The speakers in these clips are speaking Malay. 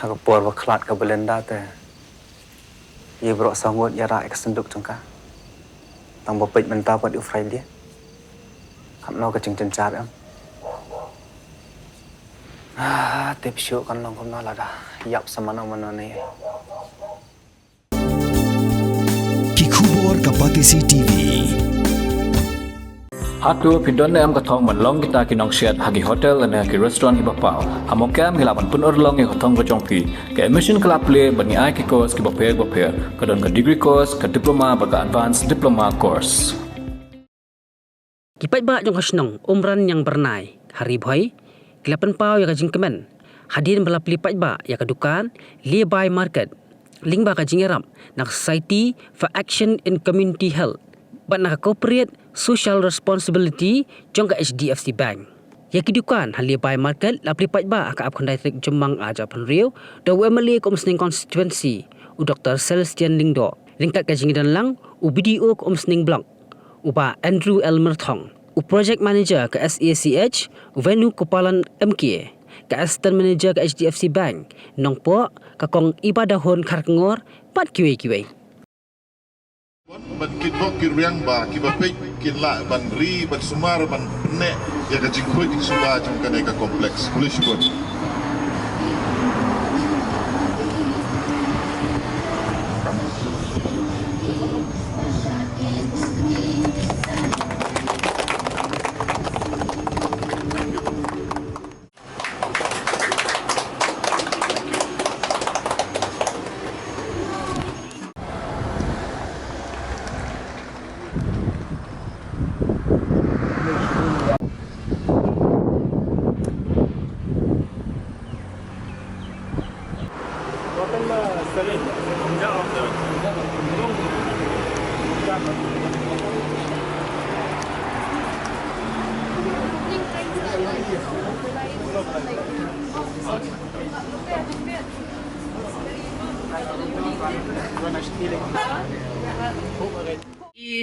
Aku por waklat ke Belanda te. Ia berok sangut yara ek senduk jengka. Tang bopet mentah buat ufrai dia. Kam no ke cing cencar am. Tip syuk kan nong kumna lada. Yap sama nong mana ni. Kikubor Kapatisi TV. Hatu pindon am katong manlong kita kinong siat hagi hotel dan hagi restoran ki bapau. Hamokam hilapan pun orlong ki katong kajong pi. Ke emission kelap play bani ai ki course ki bapel kadon ke degree course ke diploma baga advanced diploma course. Kipat ba jong kasnong umran yang bernai. Hari boy kilapan pau ya kajing kemen. Hadir balap lipat ba ya kadukan nearby market. Ling ba kajing eram nak Society for Action in Community Health. Bat nak corporate social responsibility jong ka HDFC Bank. Ya kidukan hal nearby market lap lipat ba ka ap khandai trik jemang aja pan riu do MLA komsning constituency u Dr. Celestian Lingdo. Lingkat kajing dan lang u BDO komsning blok. Uba Andrew Elmer Thong, Project Manager ke SACH, Venu Kupalan MK, ke Assistant Manager ke HDFC Bank, nong po kakong ibadahon karkengor pat kiwe-kiwe. Ban kitbok kiryang ba kibapik kinla ban ri ban sumar ban ne ya ka jingkoi ki suba jong kanai ka kompleks boleh syukur.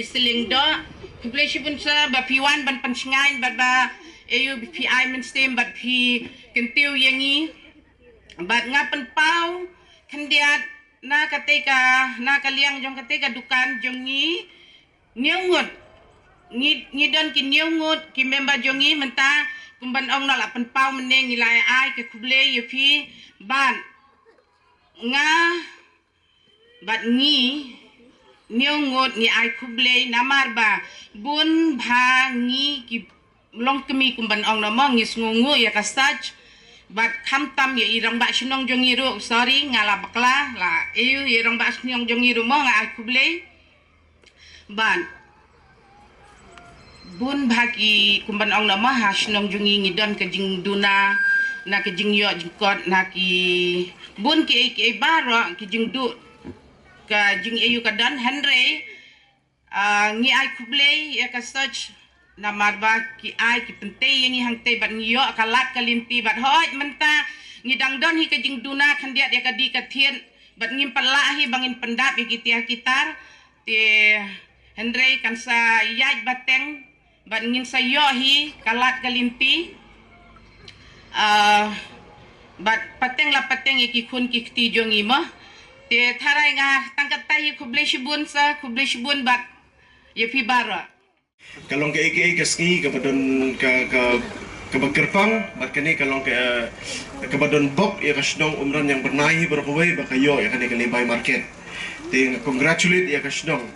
Seling do population pun sa ba P1 ban pansngain ba AU BPI mainstream ba P kentiu yangi ba ngapan pau kandiat na kateka na kaliang jong kateka dukan jongi nyungut ni don ki nyungut ki member jongi menta kumban ong na lapan pau meneng nilai ai ke kuble yepi ban nga bat ni nyungut ni ai kuble namar ba bun bhangi ki long kemi kumban ong namong ngis ngungu ya kastaj bat khamtam ya irang ba sinong jongiru sorry ngala bakla la eu irang ba sinong jongiru mo nga ai kuble ban bun bhagi kumban ong namong ha sinong jongi ngidon ke jing duna na ke jing yo jingkot na ki bun ki baro ki jing du ka jing eu kadan Henry ngi ai kuble ya kastaj na marba ki ai ki pentei yang hang te bat ngiyo kalat kalimti bat hoj menta ngidang don hi ka jing duna khandiat ya ka di ka thien bat ngim pala hi bangin pendap ya kitia kitar te Henry kansa yaj bateng bat ngin sayo hi kalat kalimti bat pateng la pateng ki khun ki ti jongi ma te tharai nga tangkat tai kuble shibun sa kuble shibun bat ya pi bara kalong ke eke kasngi kabadon ka bagkerpang bakani kalong ke kabadon bok ya kasnong umran yang bernahi berkawai bakayo ya kani kalibay market ting congratulate ya kasnong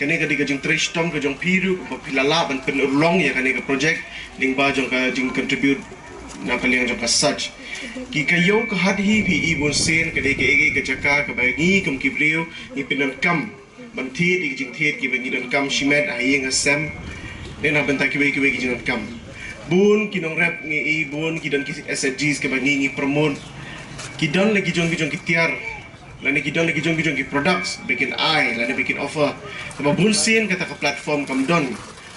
kani kadi kajing tristom kajong piru pilala ban penulong ya kani ka project lingba jong ka jing contribute na kaliang jong ka such ki kayo ka hadhi pi ibon sen kadi ke eke ka jaka ka bagi kum kibriu ni pinan kam banthi di jing thiet ki bagi don kam shimet ahing asem nên là bên tai kiwe ki jing kam bun ki nong rap ngi i bun ki don ki SGs ke bagi ngi promote ki don lagi jong ki tiar lani ki don lagi jong ki products bikin ai lani bikin offer sama bun sen kata ka platform kam don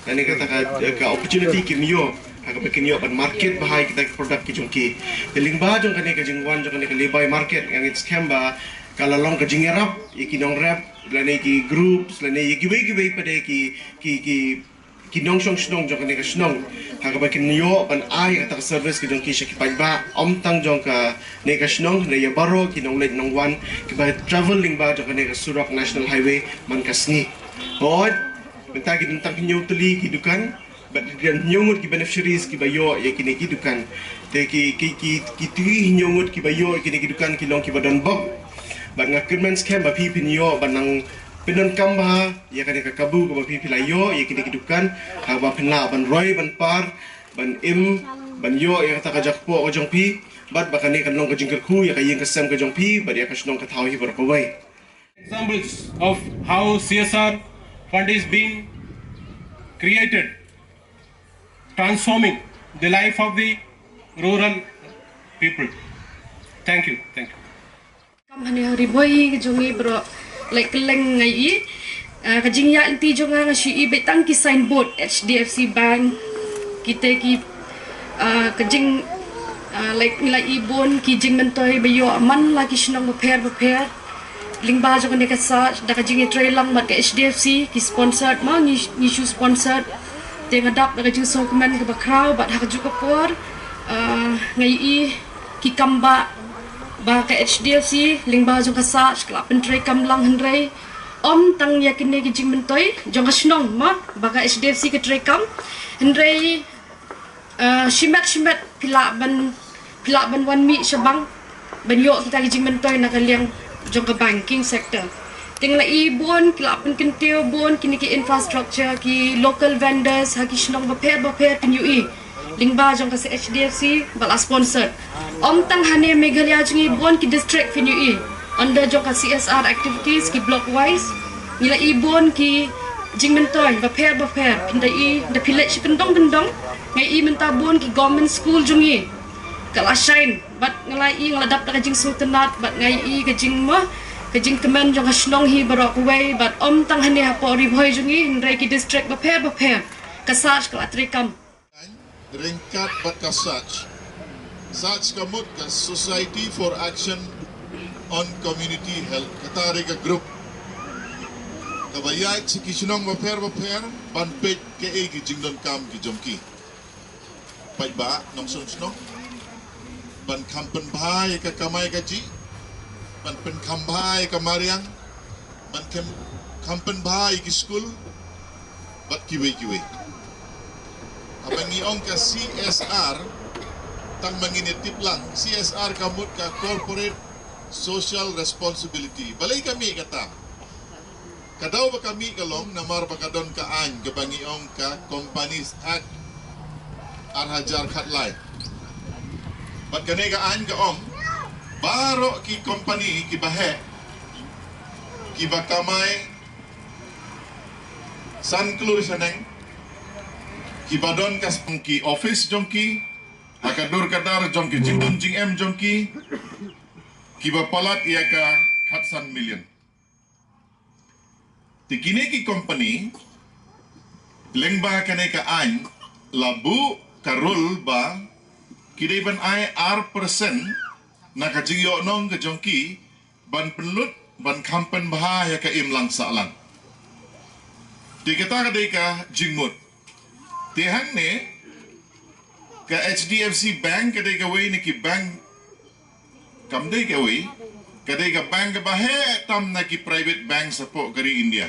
lani kata ka opportunity ki mio aga bikin yo ban market bahai kita produk ki jong ki deling ba jong kani ka jing wan jong kani ka lebay market yang it's kamba kala long ka jing rap iki nong rap lani ki groups lani ki kiwe pada ki kinong snong jong kani ka snong hagaba kinyo ban ai ka service ki jong ki shi ki ba tang jong ka ne ka snong ne ya baro kinong lek nong wan ki ba traveling ba jong kani ka Surak National Highway man kasni hod benta ki tang kinyo tuli ki dukan but dan nyongut ki beneficiaries ki bayo ya kini ki dukan te ki tui nyongut ki bayo kini ki dukan ki long ki badon bok bat ngakirmen scam ba pi pinyo banang pinon kamba ya kan ka kabu ko ba pi pilayo ya kini ki dukan ha ba pinla ban roy ban par ban im ban yo ya ta ka jakpo o jong pi bat ba kan long ka jingker ku ya ka yin ka sam ka jong pi ba ya ka snong ka thaw hi bar ko wai. Examples of how CSR fund is being created, transforming the life of the rural people. Thank you. Kam hani hari boy jongi bro like keleng ngai kajing ya inti jonga ngashi I betang ki signboard HDFC Bank kita ki kajing like nilai ibon ki jing mentoi bayo aman lagi senang beper lingba jonga ne kasa da kajing trailang mat ke HDFC ki sponsored ma ni shoe sponsored tengah dak da kajing sokumen ke bakrau bat hak juga por ngai I ki kamba ba ka HDFC lingba jong kasa skla pentrai kamlang hendrai tang yakin ne gijing mentoi jong kasnong ma ba ka HDFC ke trai kam hendrai shimat pila ban wan mi shabang ban yo kita gijing mentoi na kaliang jong ka banking sector tingla ibon kila pen kentiu bon kini ki infrastructure ki local vendors haki snong ba per pinui lingba jong ka HDFC bala sponsored tang hane Meghalaya jungi bon ki district finui under jong ka CSR activities ki block wise nila ibon ki jingmentoi ba per pindai the village kendong ngai I menta bon ki government school jungi kala shine bat ngalai I ngaladap ta jing sultanat bat ngai I kajing kemen jong hasnong hi barok way but tang hane ha pori boy jungi ndrai ki district ba per kasaj kala trikam ringkat bat kasaj Sach kamut ka Society for Action on Community Health katari ka group kabayait si kisunong maper ban page ke ki jingdon kam ki jomki pai ba nong sunong ban kampen bhai ka kamai ka ji ban pen kambhai ka mariang ban kampen bhai ki school bat kiwe abang iong ka CSR tang manginitip lang CSR kamut ka corporate social responsibility balay kami kata kadaw ba kami kalong namar ba kadon kaan gabangiong ka Companies Act arhajar khatlay bat kane kaan kaong baro ki company ki bahe ki bakamay sanklu saneng ki badon kas ki office jongki akadur kadar jongki jingdun jing em jongki kiba palat ia ka khatsan million tikine ki company lengba kane ka ain labu karul ba kidai ban ai R% na ka jingyo nong ka jongki ban penlut ban kampen bah ya ka imlang salang tiketa kadai ka jingmut tihang ne ka HDFC Bank kadai ka way ni ki bank kamdai ka way kadai ka bank ka bahe tam na ki private bank sa po kari India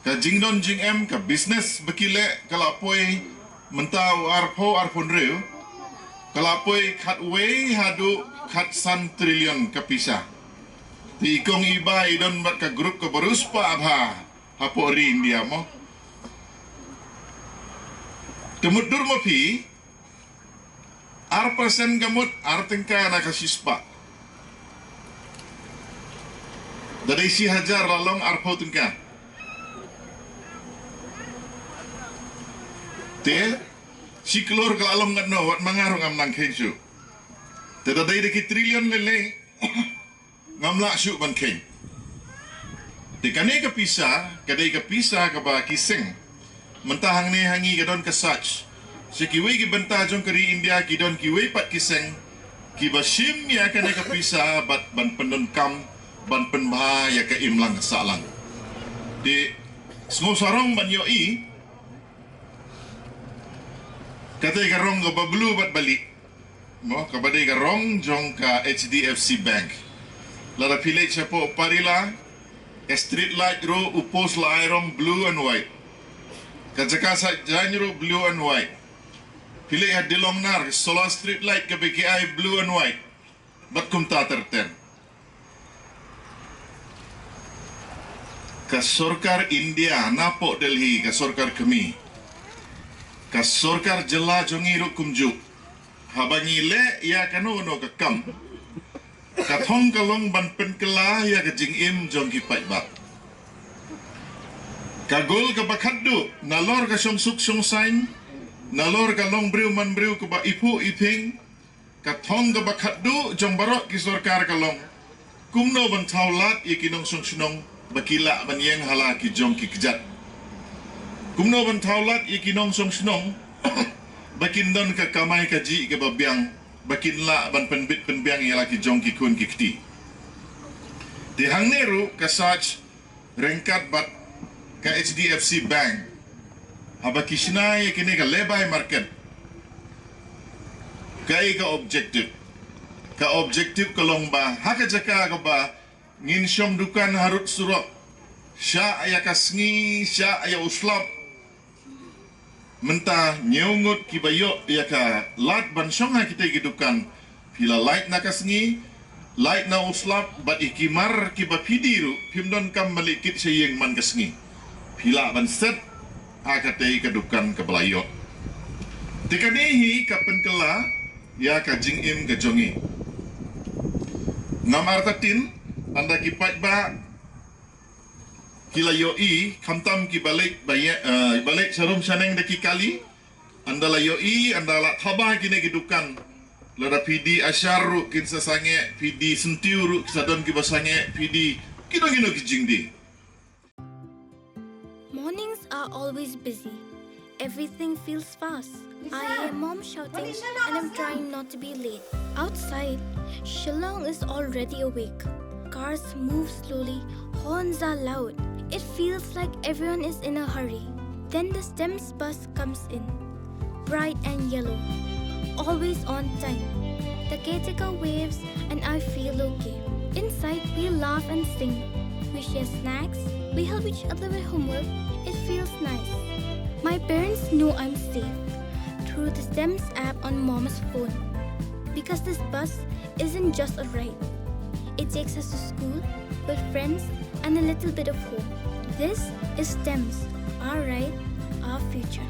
ka jingdon jing em ka business bakile kalapoy mentaw arpon reu kalapoy khat way hadu khat san trillion ka pisa ti kong iba idon mat ka grup ka baruspa abha hapo ri India mo Kemudur mo pi, R% gamut artengka nakasispa. Dari si hajar lalong arpo tengka. Te, si kelur kalalong ngatno wat mangarong amnang kensu. Te dadai deki trilion lele, ngamlak syuk ban ken. Te kane kapisa, kadai kapisa kaba kiseng. Mentahang ne hangi kadon kasach si kiwi ki benta jong kari India ki don kiwi pat kiseng ki basim ya kana ka pisa bat ban pendon kam ban penba ya ka imlang salang di semua sarong ban yo I Katay karong ka bablu bat balik. Mo kabaday karong jong ka HDFC Bank. Lara pilih siya po parila. Street light ro upos la ayrong blue and white. Kajaka sa janyo blue and white. Pilih ha dilong nar solar street light ka biki ay blue and white. Bat kum taterten. Ka Sorkar India napo Delhi ka Sorkar kami. Ka Sorkar jela jongi ro kumju. Habangi le ya kano no ka kam. Ka thong kalong ban pen kela ya ka jing im jong ki pai ba. Ka gol ka bakaddu nalor ka song suk song sign. Nalor ka long briu man briu ka ba ipu iping. Ka thong ka bakaddu jong barok ki Sorkar kalong. Kumno ban taulat ikinong song sunong bakila ban yang hala ki jong ki kejat. Kumno ban taulat ikinong song sunong bakin don ka kamay ka ji ka babyang bakin la ban penbit penbyang ya laki jong ki kun ki kti. Di hang neru ka sach rengkat bat ka HDFC Bank. Haba kisnay kini ka lebay market. Kai ka objective. Ka objective kalong ba haka jaka ka ba ngin syom dukan harut surok. Sya aya kasngi, sya aya uslap. Mentah nyungut kibayo ya ka light ban syonga kita gidukan. Pila light na kasngi, light na uslap bat ikimar kiba pidiru pimdon kam malikit sayeng man kasngi. Pila ban set akate kadukan kabalayo. Tikanehi kapen kela ya ka jingim ka jongi. Ngam artatin anda kipat ba kila yoi kamtam ki balik balik sarum saneng daki kali andala yoi andala thabah kini gidukan lada PD asyaru kin sasange PD sentiuru sadon ki basange PD kino kijingdi. Mornings are always busy. Everything feels fast. I hear mom shouting and I'm trying not to be late. Outside, Shillong is already awake. Cars move slowly, horns are loud. It feels like everyone is in a hurry. Then the STEMS bus comes in, bright and yellow, always on time. The caretaker waves and I feel okay. Inside, we laugh and sing. We share snacks, we help each other with homework. It feels nice. My parents know I'm safe through the STEMS app on mom's phone. Because this bus isn't just a ride. It takes us to school with friends and a little bit of hope. This is STEMS, our ride, our future.